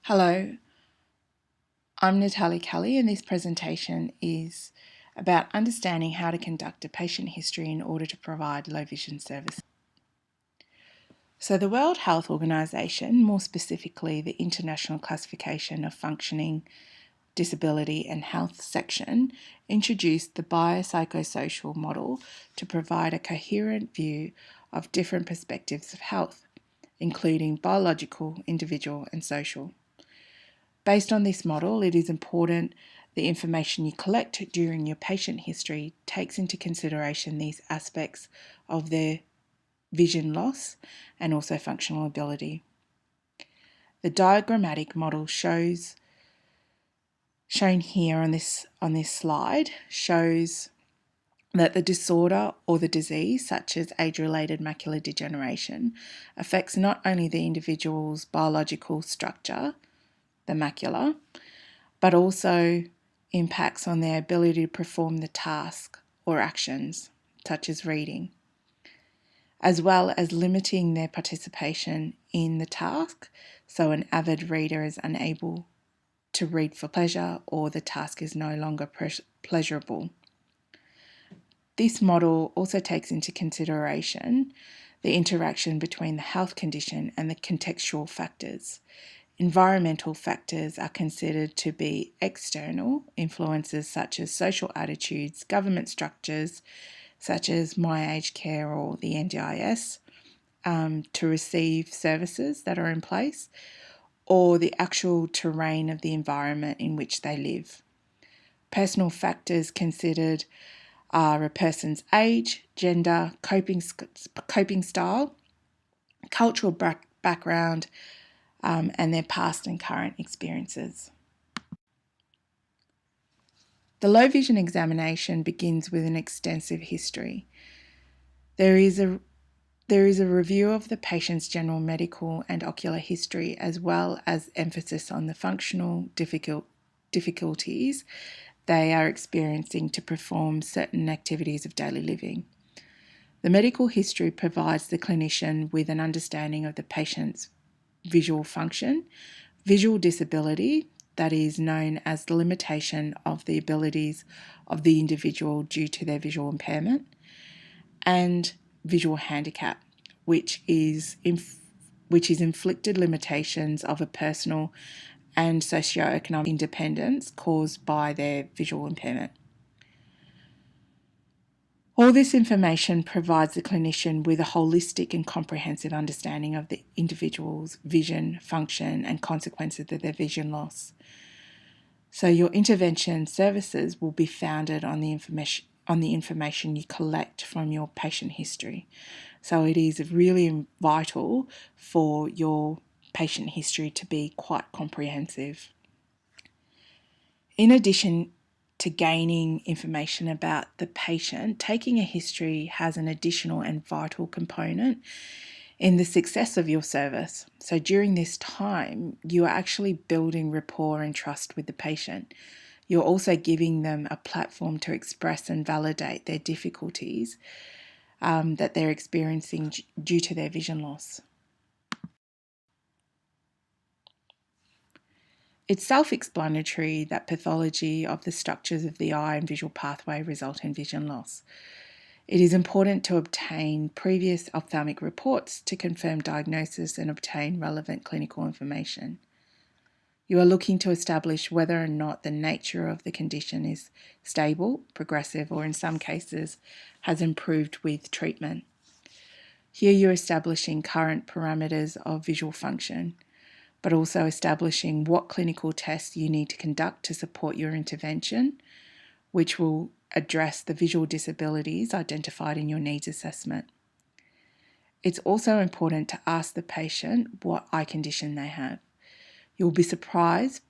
Hello, I'm Natalie Kelly, and this presentation is about understanding how to conduct a patient history in order to provide low vision services. So the World Health Organization, more specifically the International Classification of Functioning, Disability and Health section, introduced the Biopsychosocial model to provide a coherent view of different perspectives of health, including biological, individual and social. Based on this model, it is important the information you collect during your patient history takes into consideration these aspects of their vision loss and also functional ability. The diagrammatic model shown here on this slide shows that the disorder or the disease, such as age-related macular degeneration, affects not only the individual's biological structure, the macula, but also impacts on their ability to perform the task or actions, such as reading, as well as limiting their participation in the task, so an avid reader is unable to read for pleasure or the task is no longer pleasurable. This model also takes into consideration the interaction between the health condition and the contextual factors. Environmental factors are considered to be external influences such as social attitudes, government structures such as My Aged Care or the NDIS to receive services that are in place, or the actual terrain of the environment in which they live. Personal factors considered are a person's age, gender, coping style, cultural background, and their past and current experiences. The low vision examination begins with an extensive history. There is a review of the patient's general medical and ocular history, as well as emphasis on the functional difficulties they are experiencing to perform certain activities of daily living. The medical history provides the clinician with an understanding of the patient's visual function, visual disability, that is known as the limitation of the abilities of the individual due to their visual impairment, and visual handicap, which is inflicted limitations of a personal and socioeconomic independence caused by their visual impairment. All this information provides the clinician with a holistic and comprehensive understanding of the individual's vision, function, and consequences of their vision loss. So your intervention services will be founded on the information you collect from your patient history. So it is really vital for your patient history to be quite comprehensive. In addition to gaining information about the patient, taking a history has an additional and vital component in the success of your service. So during this time, you are actually building rapport and trust with the patient. You're also giving them a platform to express and validate their difficulties that they're experiencing due to their vision loss. It's self-explanatory that pathology of the structures of the eye and visual pathway result in vision loss. It is important to obtain previous ophthalmic reports to confirm diagnosis and obtain relevant clinical information. You are looking to establish whether or not the nature of the condition is stable, progressive, or in some cases has improved with treatment. Here you're establishing current parameters of visual function, but also establishing what clinical tests you need to conduct to support your intervention, which will address the visual disabilities identified in your needs assessment. It's also important to ask the patient what eye condition they have. You'll be surprised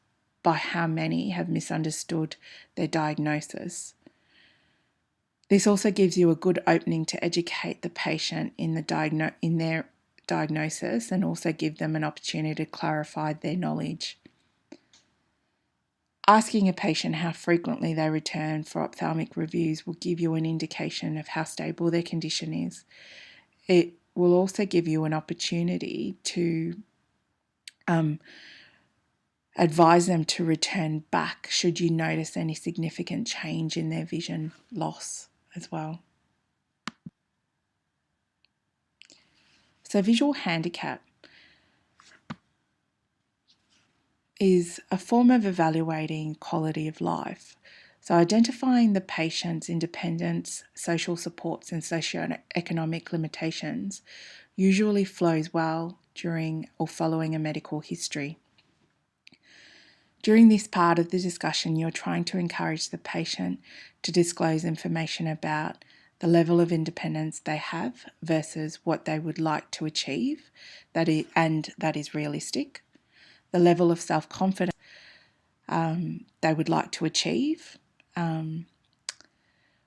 by how many have misunderstood their diagnosis. This also gives you a good opening to educate the patient in their diagnosis and also give them an opportunity to clarify their knowledge. Asking a patient how frequently they return for ophthalmic reviews will give you an indication of how stable their condition is. It will also give you an opportunity to advise them to return back should you notice any significant change in their vision loss as well. So visual handicap is a form of evaluating quality of life. So identifying the patient's independence, social supports and socioeconomic limitations usually flows well during or following a medical history. During this part of the discussion, you're trying to encourage the patient to disclose information about the level of independence they have versus what they would like to achieve, that is realistic, the level of self-confidence they would like to achieve,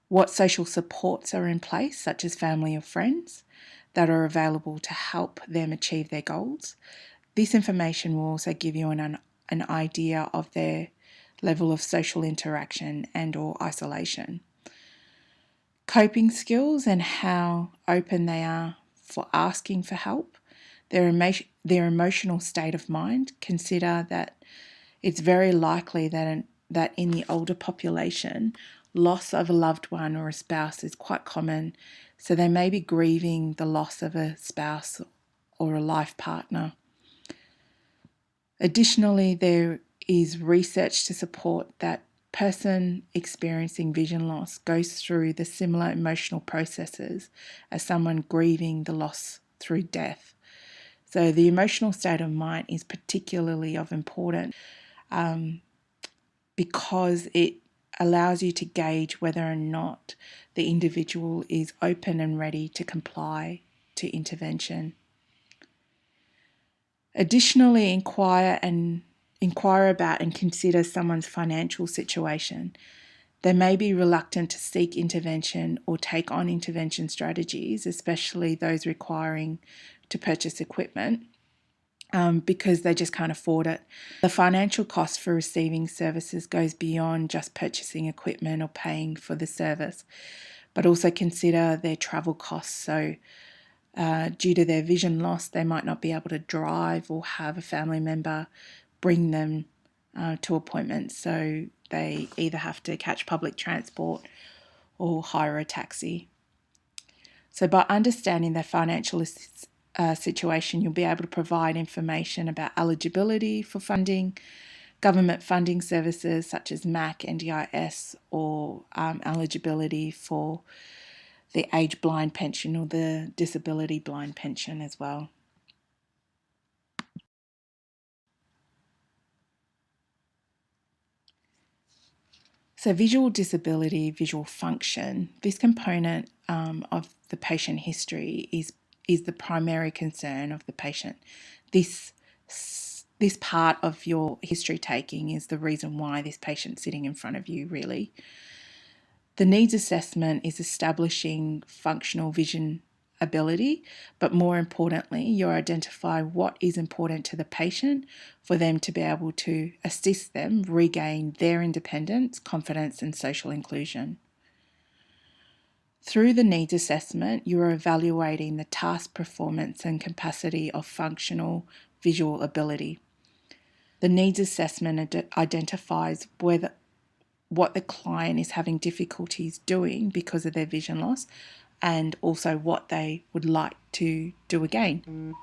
what social supports are in place, such as family or friends, that are available to help them achieve their goals. This information will also give you an idea of their level of social interaction and or isolation. Coping skills and how open they are for asking for help, their emotional state of mind. Consider that it's very likely that in the older population, loss of a loved one or a spouse is quite common, so they may be grieving the loss of a spouse or a life partner. Additionally, there is research to support that person experiencing vision loss goes through the similar emotional processes as someone grieving the loss through death. So the emotional state of mind is particularly of importance because it allows you to gauge whether or not the individual is open and ready to comply to intervention. Additionally, inquire about and consider someone's financial situation. They may be reluctant to seek intervention or take on intervention strategies, especially those requiring to purchase equipment, because they just can't afford it. The financial cost for receiving services goes beyond just purchasing equipment or paying for the service, but also consider their travel costs. So due to their vision loss, they might not be able to drive or have a family member bring them to appointments. So they either have to catch public transport or hire a taxi. So by understanding their financial situation, you'll be able to provide information about eligibility for funding, government funding services such as MAC, NDIS, or eligibility for the age blind pension or the disability blind pension as well. So visual disability, visual function, this component of the patient history is the primary concern of the patient. This part of your history taking is the reason why this patient's sitting in front of you, really. The needs assessment is establishing functional vision ability, but more importantly, you identify what is important to the patient for them to be able to assist them regain their independence, confidence, and social inclusion. Through the needs assessment, you are evaluating the task performance and capacity of functional visual ability. The needs assessment identifies what the client is having difficulties doing because of their vision loss, and also what they would like to do again.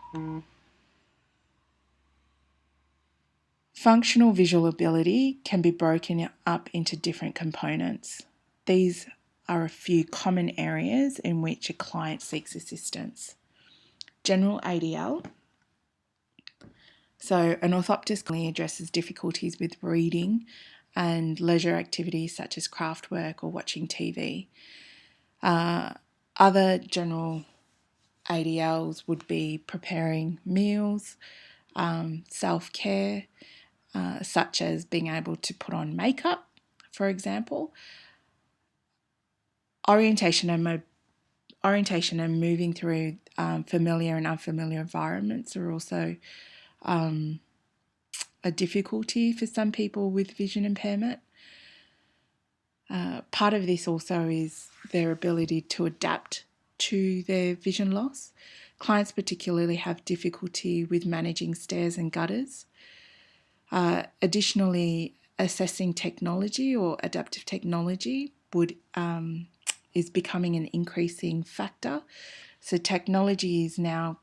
Functional visual ability can be broken up into different components. These are a few common areas in which a client seeks assistance. General ADL. So an orthoptist addresses difficulties with reading and leisure activities such as craft work or watching TV. Other general ADLs would be preparing meals, self-care, such as being able to put on makeup, for example. Orientation and moving through familiar and unfamiliar environments are also a difficulty for some people with vision impairment. Part of this also is their ability to adapt to their vision loss. Clients particularly have difficulty with managing stairs and gutters. Additionally, assessing technology or adaptive technology is becoming an increasing factor. So technology is now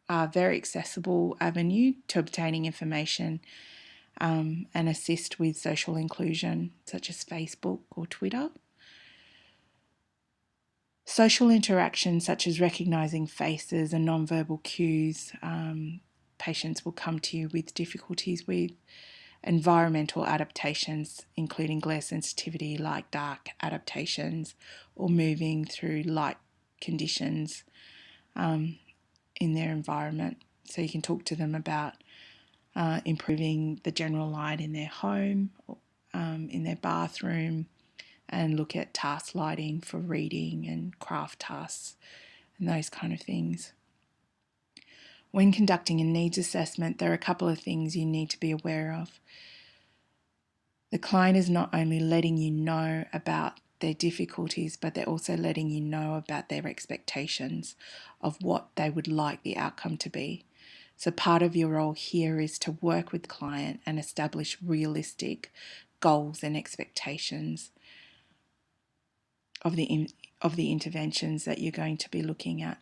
a very accessible avenue to obtaining information and assist with social inclusion, such as Facebook or Twitter. Social interaction, such as recognising faces and nonverbal cues, patients will come to you with difficulties with. Environmental adaptations, including glare sensitivity, like dark adaptations, or moving through light conditions in their environment. So you can talk to them about improving the general light in their home, in their bathroom, and look at task lighting for reading and craft tasks and those kind of things. When conducting a needs assessment, there are a couple of things you need to be aware of. The client is not only letting you know about their difficulties, but they're also letting you know about their expectations of what they would like the outcome to be. So part of your role here is to work with the client and establish realistic goals and expectations of the interventions that you're going to be looking at.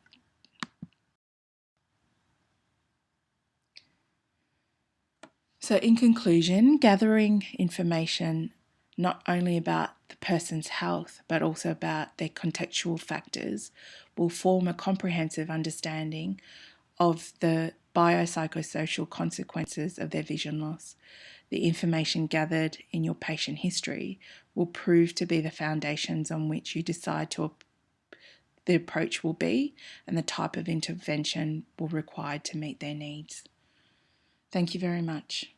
So in conclusion, gathering information not only about the person's health, but also about their contextual factors will form a comprehensive understanding of the biopsychosocial consequences of their vision loss. The information gathered in your patient history will prove to be the foundations on which you decide the approach will be and the type of intervention will require to meet their needs. Thank you very much.